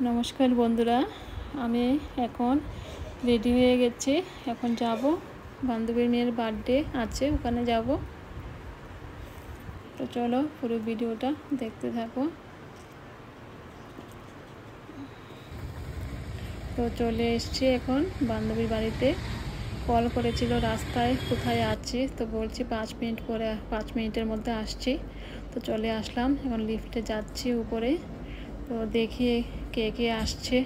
নমস্কার বন্ধুরা, আমি এখন রেডি হয়ে গেছি। এখন যাব, বান্ধবীর মেয়ের বার্থডে আছে, ওখানে যাব। তো চলো পুরো ভিডিওটা দেখতে থাকো। তো চলে এসেছি এখন বান্ধবীর বাড়িতে। কল করেছিল রাস্তায় কোথায় আছি, তো বলছি 5 মিনিটের মধ্যে আসছি। তো চলে আসলাম, এখন লিফটে যাচ্ছি উপরে। তো দেখি কে কে আসছে।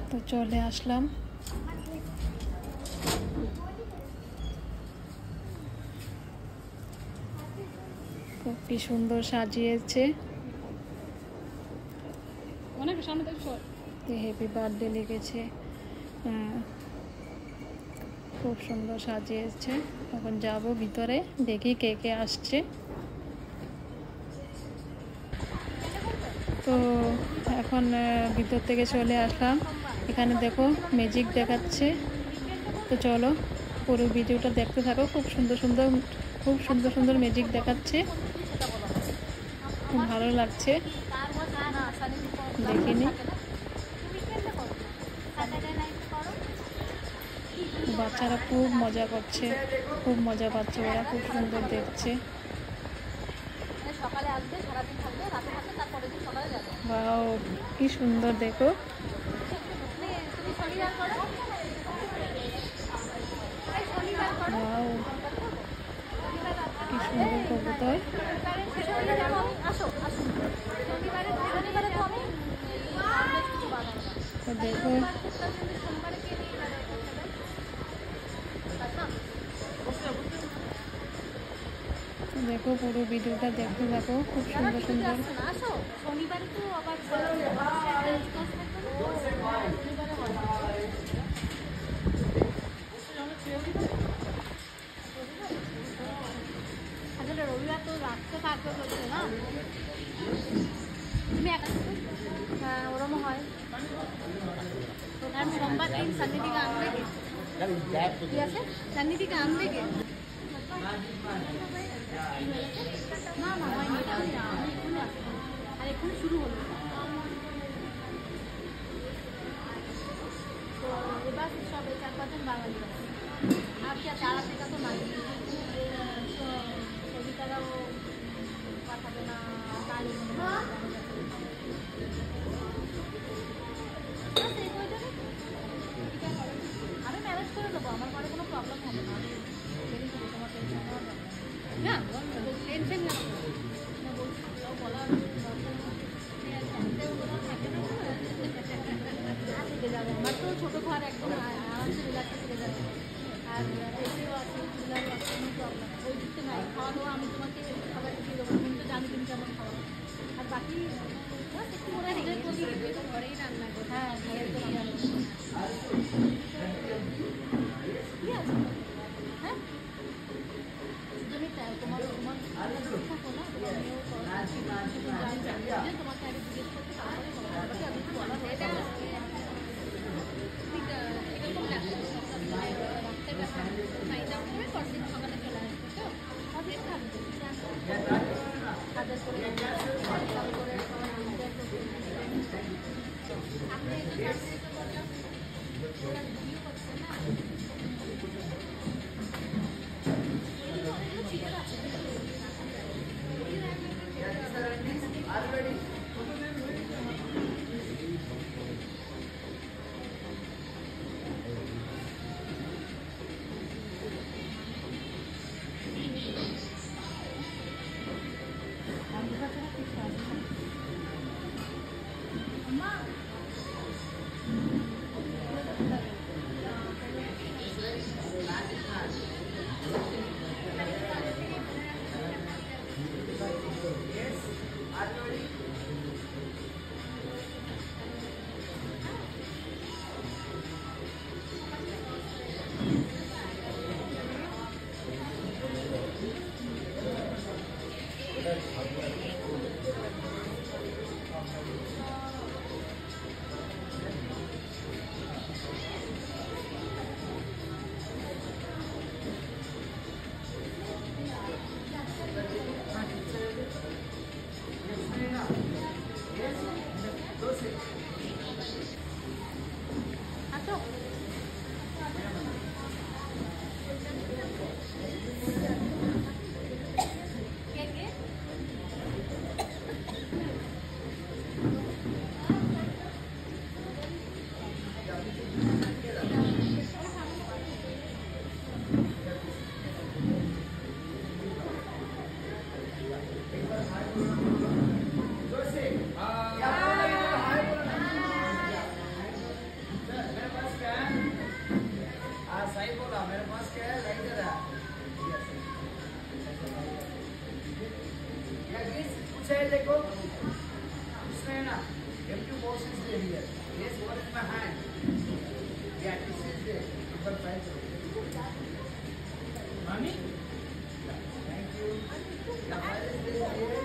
তো চলে আসলাম। খুব কি সুন্দর সাজিয়েছে, হ্যাপি বার্থডে লিখেছে। খুব সুন্দর সাজিয়েছে। এখন যাব ভিতরে, দেখি কে কে আসছে। তো এখন ভিতর থেকে চলে আসলাম। এখানে দেখো ম্যাজিক দেখাচ্ছে। তো চলো পুরো ভিডিওটা দেখতে থাকো। খুব সুন্দর সুন্দর ম্যাজিক দেখাচ্ছে, খুব ভালো লাগছে। দেখিনি, বাচ্চারা খুব মজা করছে, খুব মজা পাচ্ছে ওরা, খুব সুন্দর দেখছে। বাও, কি সুন্দর দেখো। বাও, কি সুন্দর কবুতর। তো দেখো, দেখো পুরো ভিডিওটা দেখতে থাকো। খুব সুন্দর সুন্দর। রবিবার তো রাখতে থাকবে হচ্ছে না, তুমি হ্যাঁ ওরকম হয়। সোমবার দিন সান্নিধিকে আনবে কে? ঠিক আছে, সান্নিধিকে আনবে কে? না না হয়নি, আমি এক্ষুনি আসবো, আর এক্ষুনি শুরু হলো। তো এবার সব 4-5 জন বাঙালি আছে, আর কি আছে, আর থেকে তো নাই। কবিতারাও পাঠাবে না, আমি ম্যানেজ করে দেবো, আমার ঘরে কোনো প্রবলেম হবে না। তোমার টেনশন নেওয়া না, টেনশন না বলার থেকে যাবো। আমার তো ছোটো ঘর, একদম আরামসে রিল্যাক্সে থেকে যাবে। আর এসেও আছে, চুলারও আছে, কোনো প্রবলেম ওই দিকতে নাই। খাওয়া দাওয়া আমি তোমাকে খাবার দিয়ে দেবো, তুমি তো জানি তুমি কেমন খাওয়া। আর বাকি একটু মনে হয় ঘরেই রান্না করো। হ্যাঁ ঘরে তো রান্না ঠিক আছে। হ্যাঁ তুমি তোমার তোমার থাকো না, তোমার মেয়েও তোমাকে আগে জিজ্ঞেস করতে, তারপরে বলা হয়ে যায়। এরকম রাত্রের ব্যাপার ফাইন্ড আউট করে পরদিন সকালে চলে আসবে। তো অনেক থাকবে হাজার করে আপনি ভিডিও করছেন না, ये देखो इसमें है ना empty box is there here. Yes, what is my hand? Yeah, this is there. Number 5. Mami? Thank you. Yeah, file is there here.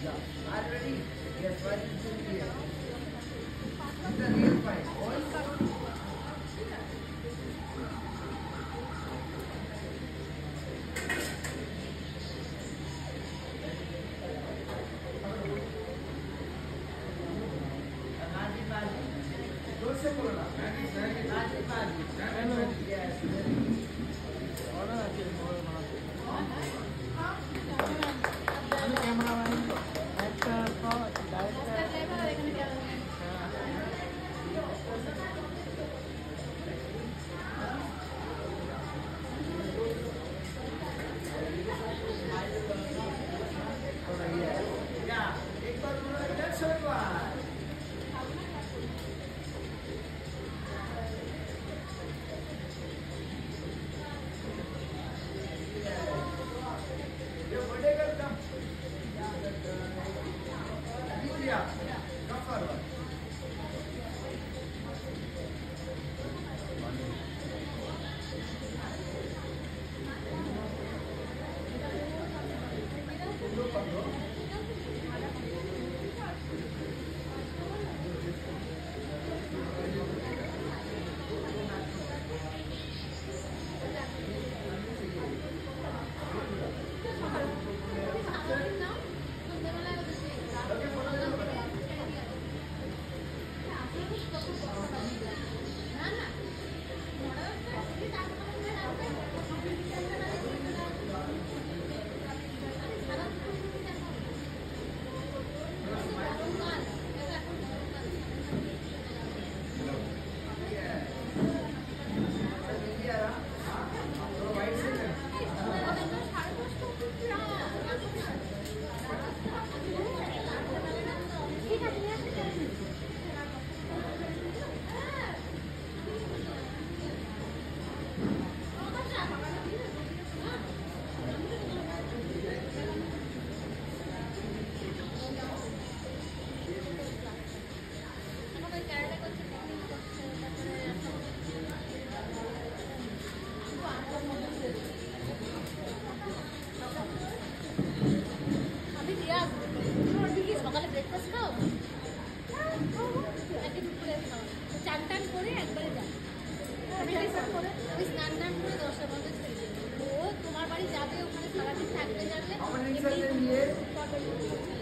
Yeah, are you ready? Yes, file is there here. This is the real file. All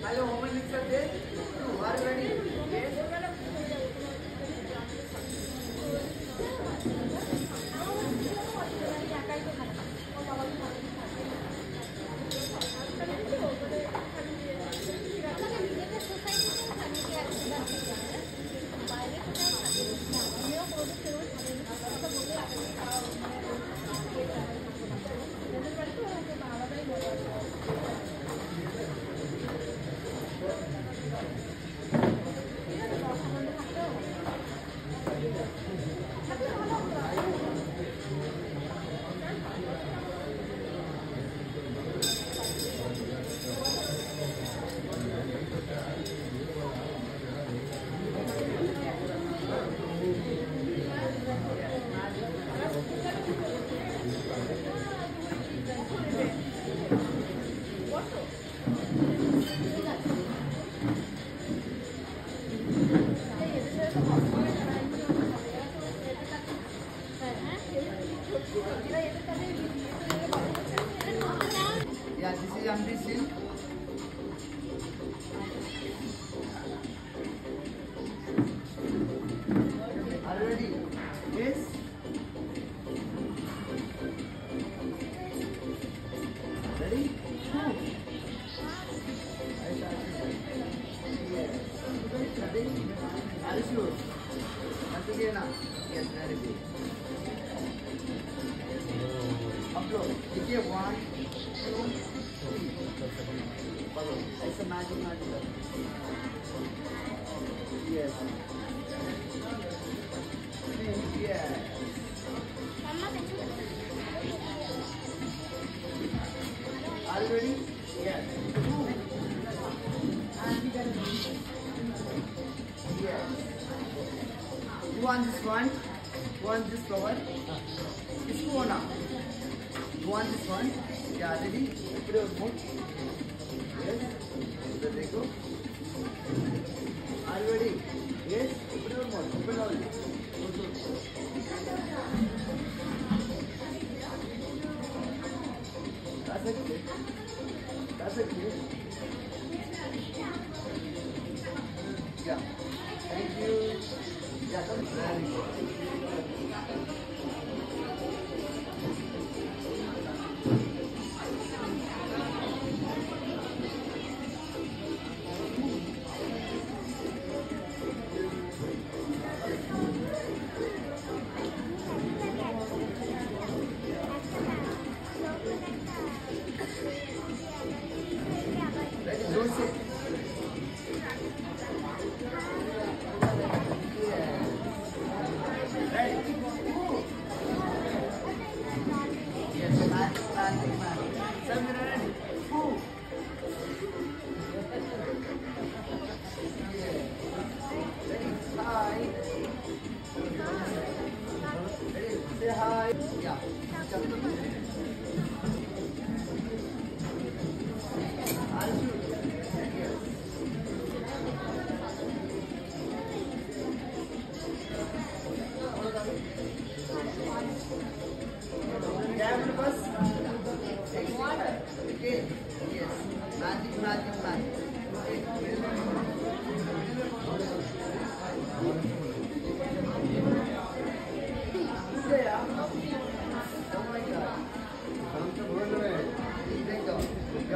Hello, how many are there? 2. Are you ready? Yes. Yeah, this is empty silk. Are you ready? Yes. Ready? Are you sure? Once again, yes, very good. Upload. देखिए 1, 2, 3. Follow. ऐसा magic ना दिला. Yes. 3. Yes. Are you ready? Yes. Yes. You want this one? You want this flower? It's go now. You want this one? Yeah, ready? Put your foot. Yes. There they go. Are you ready? Yes. Put your mouth. Open all. That's okay. That's okay. Yeah. Thank you. Yeah, come. Very good. Ready? Don't sit. Ready? Yes, man. 7 minutes ready. Move. Ready? Hi. Ready? Say hi. Yeah.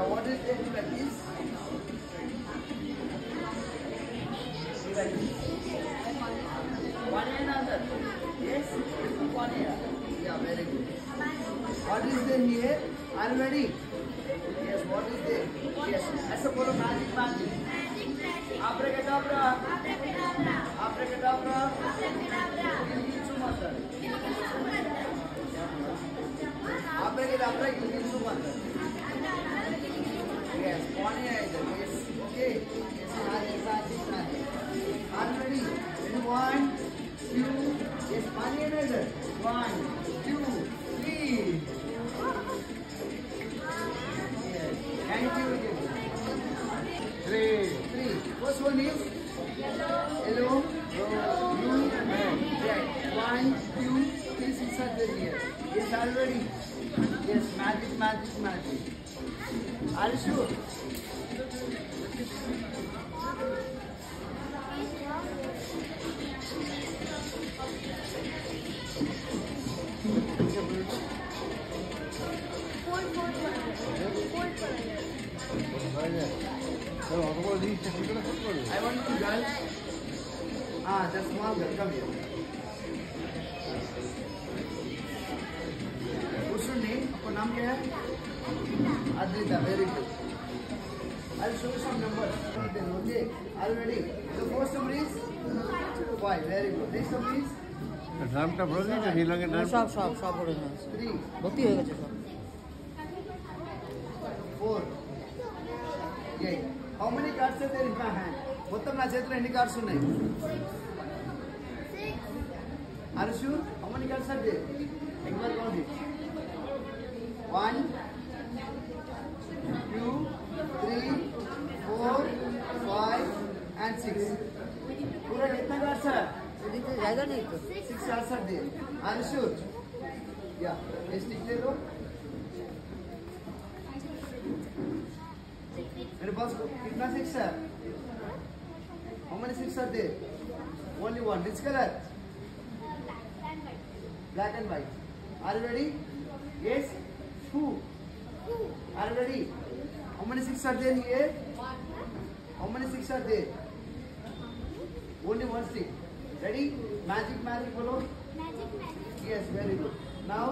What is it like this? Like this. One another. Yes? One here. Yeah, very good. What is there here? Are you ready? Yes, what is there? Yes. As a follow magic. Abracadabra. Abracadabra. Abracadabra. Yes, one either. Yes. Okay. Yes, magic. Are you ready? Ready? 1, 2. Yes, one either. 1, 2, 3. Yes. Thank you. 3. First one is yellow, blue, red. 1, 2, 3, 6 are there here. Yes, are you ready? Yes, magic. Are you sure? I want you girl. The small girl, come here. What's your name? आपका नाम क्या है? Adrita, very good. I'll show you some numbers. Okay, are you ready? The first number is 5, very good. Next number is ড্রামটা ভরে দিয়েছে নীলঙ্গের drum সব ভরে নিয়েছে 3, ভর্তি হয়ে গেছে সব 4. Yeah. How many cards are there in my hand? మొత్తం నా చేతిలో ఎన్ని కార్డ్స్ ఉన్నాయి? Are you sure? How many cards are there? Exactly count it. 1, 2, 3, 4, 5 and 6. पूरा कितना कार्ड्स है? এদিকে জায়গা নেই তো 6 cards are there. Are you sure? Yeah. ये stick ले लो. मेरे पास कितना 6 है? How many 6 are there? Only one. Which color? Black and white. Are you ready? Yes? Who? Are you ready? How many 6 are there here? How many 6 are there? Only one stick. Ready? Magic, follow. Yes, very good. Now?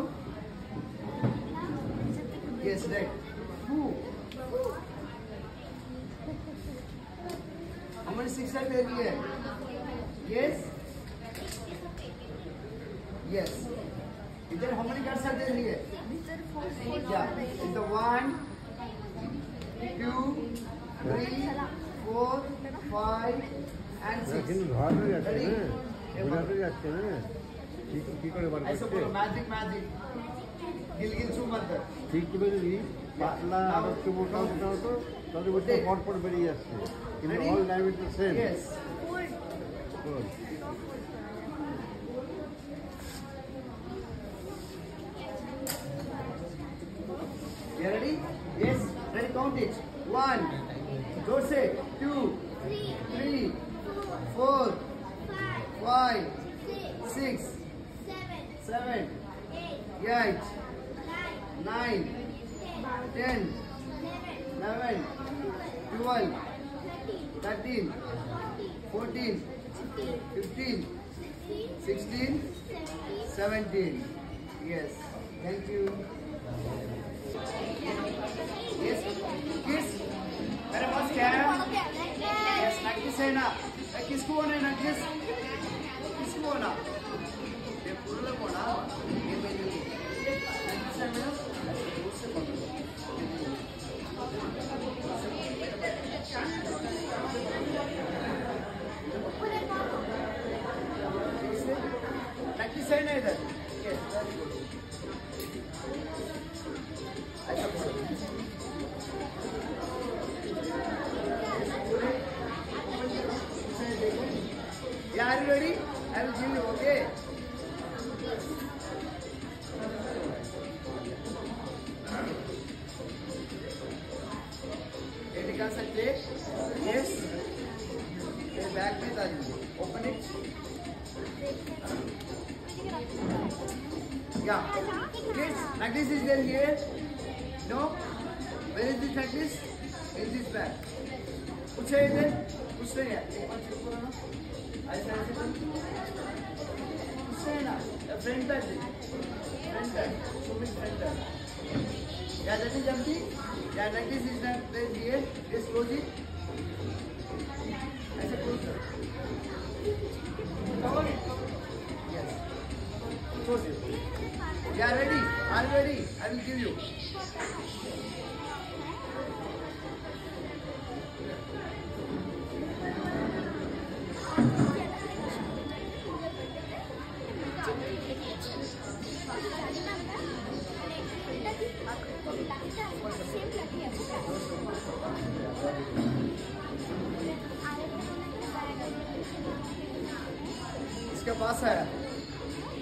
Yes, right. Who? How many 6 are there here? Yes? Yes. Is there how many cards are there here? Yeah. It's the 1, 2, 2, 3, 4, 5 and 6. কিন্তু ধরানো যাচ্ছে Ready? না, বোঝাতে যাচ্ছে না, কি করে বার ऐसा করছে? बोलो मैजिक मैजिक गिल गिल छू मत कर ঠিক করে যদি পাতলা আর একটু মোটা মোটা হতো তাহলে বলতে পট পট বেরিয়ে যাচ্ছে, কিন্তু Ready? All diameter same. yes you ready yes ready count it 1 जोर से 2 3 4 5 6 7 8 9 10 11 12 13 14 15 16 17 yes thank you yes kiss मेरे पास क्या है yes नक्कीस है ना किसको होना है नक्कीस किसको होना ये पूरा होना ये मेरी नक्कीस है मेरा दूर से पकड़ो नक्कीस है ना इधर yes very good ऐसा बोलो Yeah, are you ready? I will give you, okay? ये निकाल सकते हैं? Yes. ये बैग में डालिए. Open it. Yeah. Kids, necklace is there here? No? Where is this necklace? In this bag. कुछ है इधर? कुछ नहीं है. एक बार चेक करो ना. ऐसा ऐसे कुछ है ना. Front bag they. Front bag. Show me front bag. Yeah, that is empty. Yeah, necklace is not there here. Just close it. ऐसे close it. Cover it. Yes. Close it. Yeah, ready? Are you ready? I will give you. इसके पास है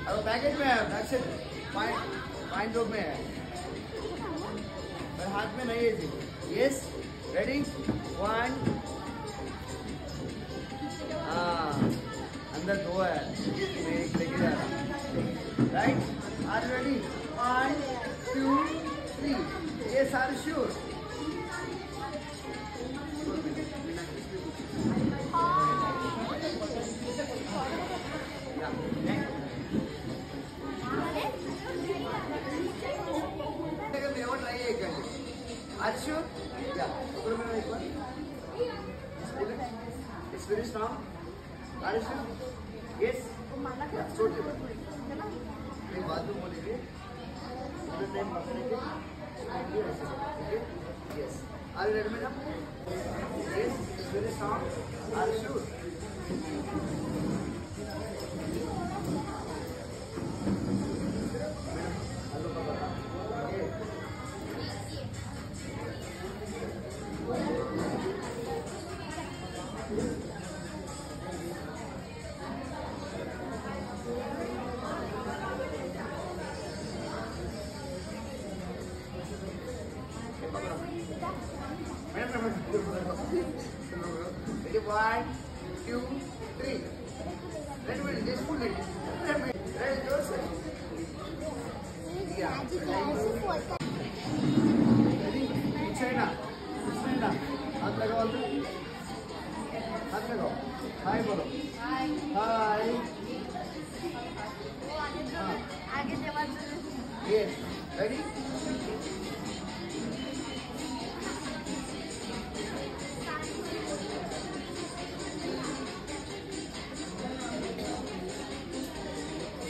और packet में है back से fine door में है मेरे हाथ में नहीं है जी यस रेडी 1 हाँ अंदर 2 है मैं एक लेके जा रहा हूँ right are ready 1 2 3 yes are sure Are you sure? Yeah. Put it in one. It's very strong. Are you sure? Yes. Yeah. So it. एक बात तो बोलेंगे. पूरे टाइम पकड़ेंगे. Okay. Yes. Are you ready, madam? Yes. It's very strong. Are you sure? Ready, 1, 2, 3. Let me just pull it. Ready, Joseph. Yeah. Ready? China. China. हाथ लगाओ अंदर. हाथ लगाओ. हाय बोलो. हाय. हाय. आगे जवाब Yes. Ready?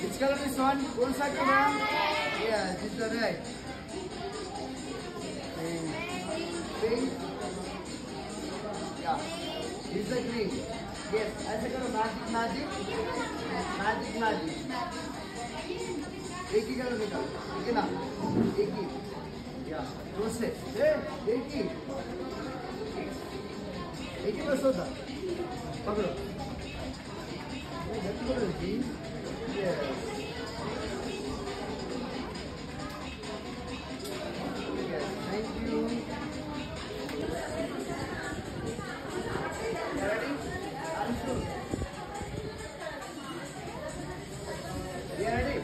Which color is one? कौन सा colour? Yeah, this is right. Pink. This is the green. Yes. ऐसे करो magic magic magic magic. एक ही करो निकाल. ठीक है ना? एक ही. या दो से. एक ही. एक ही बस होता. पकड़ो. जल्दी करो जी. Yes. Yes. Thank you. Ready? Answer. You ready?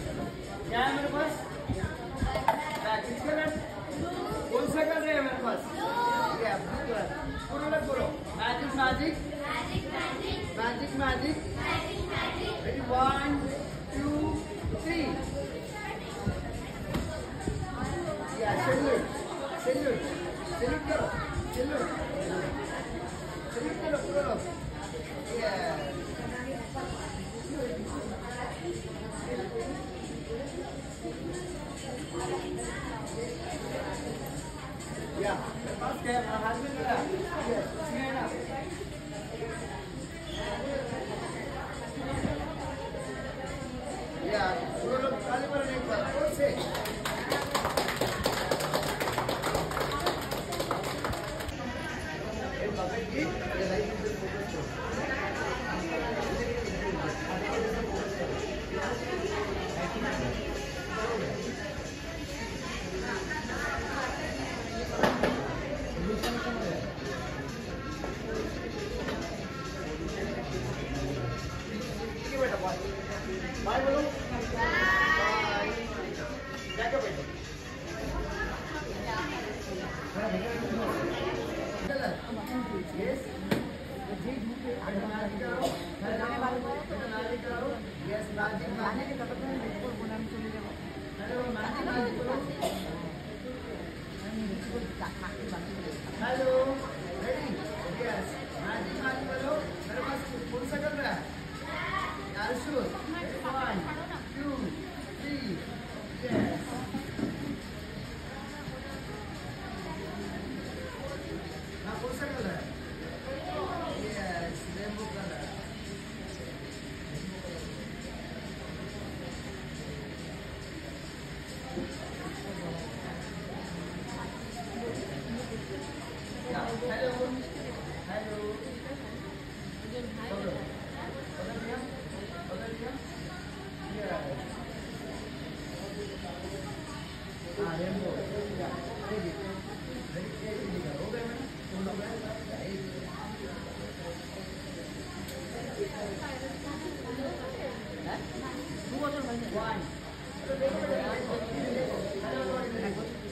क्या है मेरे पास? किस कलर? कौन सा कलर है मेरे पास? ये ब्लू कलर. पूरा लग बोलो. Magic magic. Magic magic. Ready? 1, 2, 3. Yeah, salute. Salute. Salute करो. Salute. Salute करो पूरा लोग. Yeah. Yeah. पास क्या है? हाथ में लगा. Yes. इसमें है ना. Yeah. पूरा लोग ताली बजाने एक बार. और से. एक पकड़ के ये लाइट पे फोकस करो. ठीक है बेटा बाय. बाय बोलो. बाय. जाके बैठो. Yes. Yes, magic. Hello, magic. Hello. Ready? Yes. Magic बोलो. मेरे पास कौन सा कर रहा है? Arshul. 1, 2, 3. Yes. ना कौन सा कलर है? Yes, rainbow color. Yeah. Hello. Hello. Pagod. Pagod niya? Pagod niya? Yes. Rainbow. Yeah. Ready. Ready. हो गए मैंने? तुम लोग गए? One.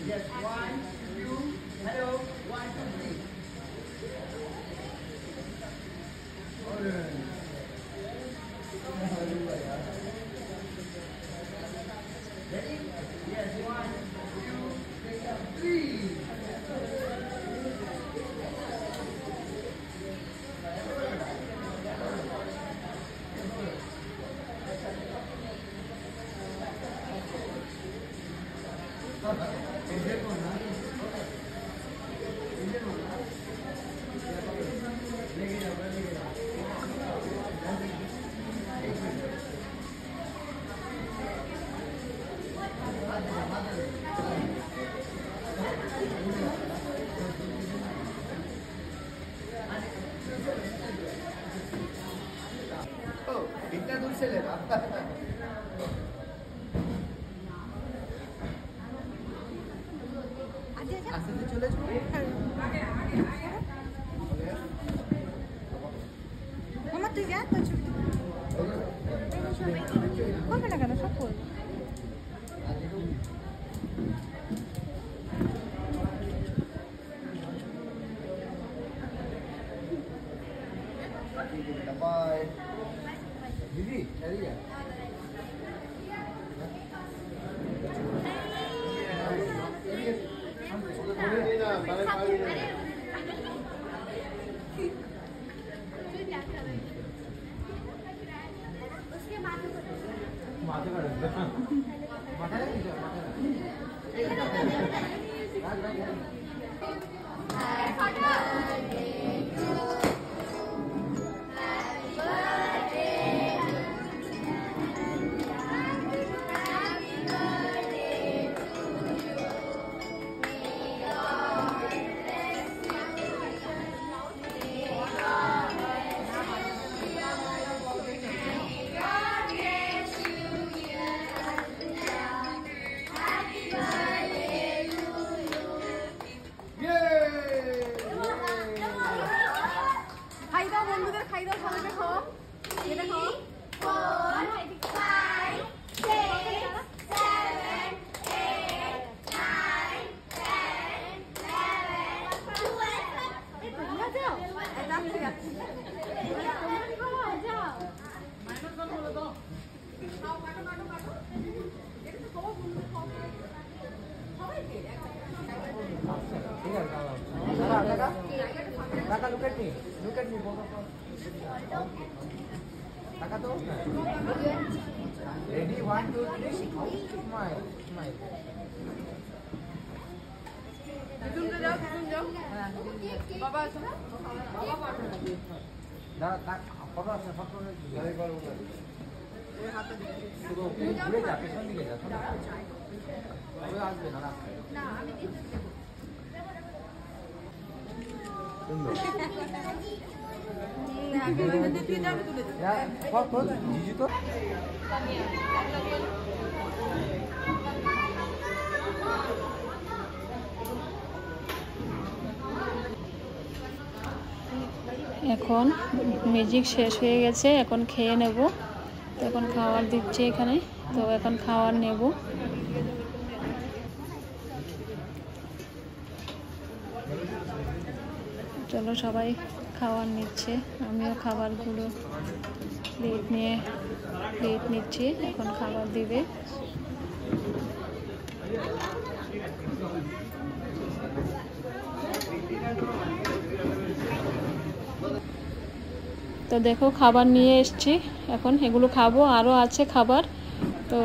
Yes, 1, 2. Hello, 1, 2, 3. Ready? Yes, 1, 2, 3. इतना दूर से ले रहा आस्ते से चले जाओ মামা তুই যা তোর ছবি করবে না কেন সব করবে बाय दीदी चलिए Ready? 1, 2, 3. Smile. Smile. ফটো আছে ফটো শুধু ঘুরে যা পেছন দিকে যা আসবে না জিজু তো এখন মিউজিক শেষ হয়ে গেছে, এখন খেয়ে নেব। তো এখন খাবার দিচ্ছে এখানে, তো এখন খাবার নেব। চলো সবাই খাবার নিচ্ছে, আমিও খাবারগুলো প্লেট নিচ্ছি, এখন খাবার দিবে। তো দেখো খাবার নিয়ে এসেছি, এখন এগুলো খাবো, আরও আছে খাবার। তো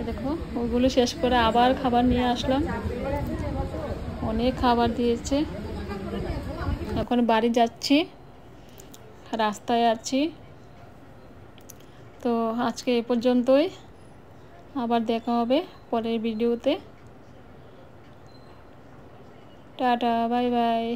দেখো ওগুলো শেষ করে আবার খাবার নিয়ে আসলাম, অনেক খাবার দিয়েছে। এখন বাড়ি যাচ্ছি, রাস্তায় আছি। তো আজকে এই পর্যন্তই, আবার দেখা হবে পরের ভিডিওতে। Tata, bye bye.